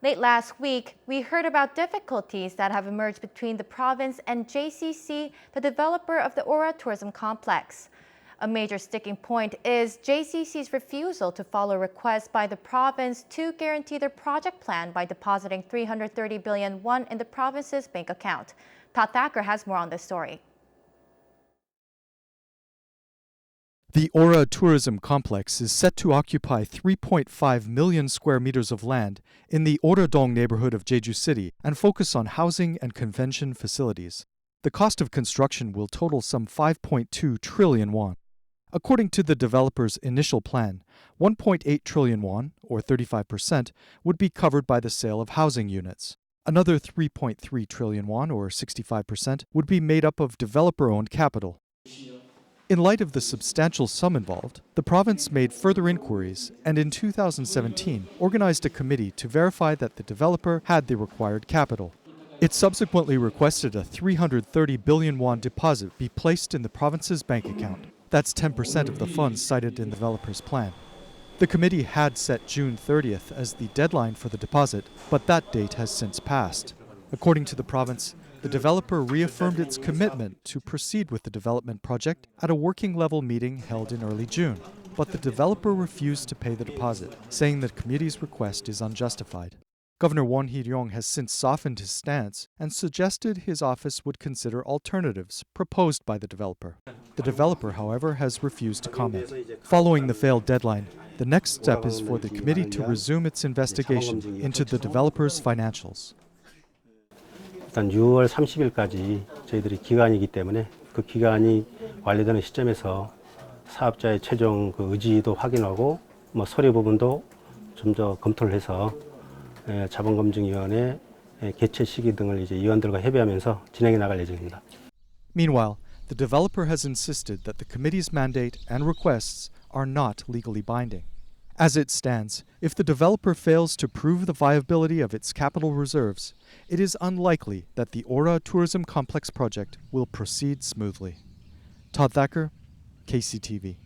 Late last week, we heard about difficulties that have emerged between the province and JCC, the developer of the Aura Tourism Complex. A major sticking point is JCC's refusal to follow requests by the province to guarantee their project plan by depositing 330 billion won in the province's bank account. Todd Thacker has more on this story. The Aura Tourism Complex is set to occupy 3.5 million square meters of land in the Oradong neighborhood of Jeju City and focus on housing and convention facilities. The cost of construction will total some 5.2 trillion won. According to the developer's initial plan, 1.8 trillion won, or 35%, would be covered by the sale of housing units. Another 3.3 trillion won, or 65%, would be made up of developer-owned capital. In light of the substantial sum involved, the province made further inquiries and in 2017 organized a committee to verify that the developer had the required capital. It subsequently requested a 330 billion won deposit be placed in the province's bank account. That's 10% of the funds cited in the developer's plan. The committee had set June 30th as the deadline for the deposit, but that date has since passed. According to the province, the developer reaffirmed its commitment to proceed with the development project at a working-level meeting held in early June. But the developer refused to pay the deposit, saying the committee's request is unjustified. Governor Won Hee-ryong has since softened his stance and suggested his office would consider alternatives proposed by the developer. The developer, however, has refused to comment. Following the failed deadline, the next step is for the committee to resume its investigation into the developer's financials. 일단 6월 30일까지 저희들이 기간이기 때문에 그 기간이 완료되는 시점에서 사업자의 최종 의지도 확인하고 서류 부분도 좀 더 검토를 해서 자본검증위원회 개최 시기 등을 이제 위원들과 협의하면서 진행해 나갈 예정입니다. Meanwhile, the developer has insisted that the committee's mandate and requests are not legally binding. As it stands, if the developer fails to prove the viability of its capital reserves, it is unlikely that the Aura Tourism Complex project will proceed smoothly. Todd Thacker, KCTV.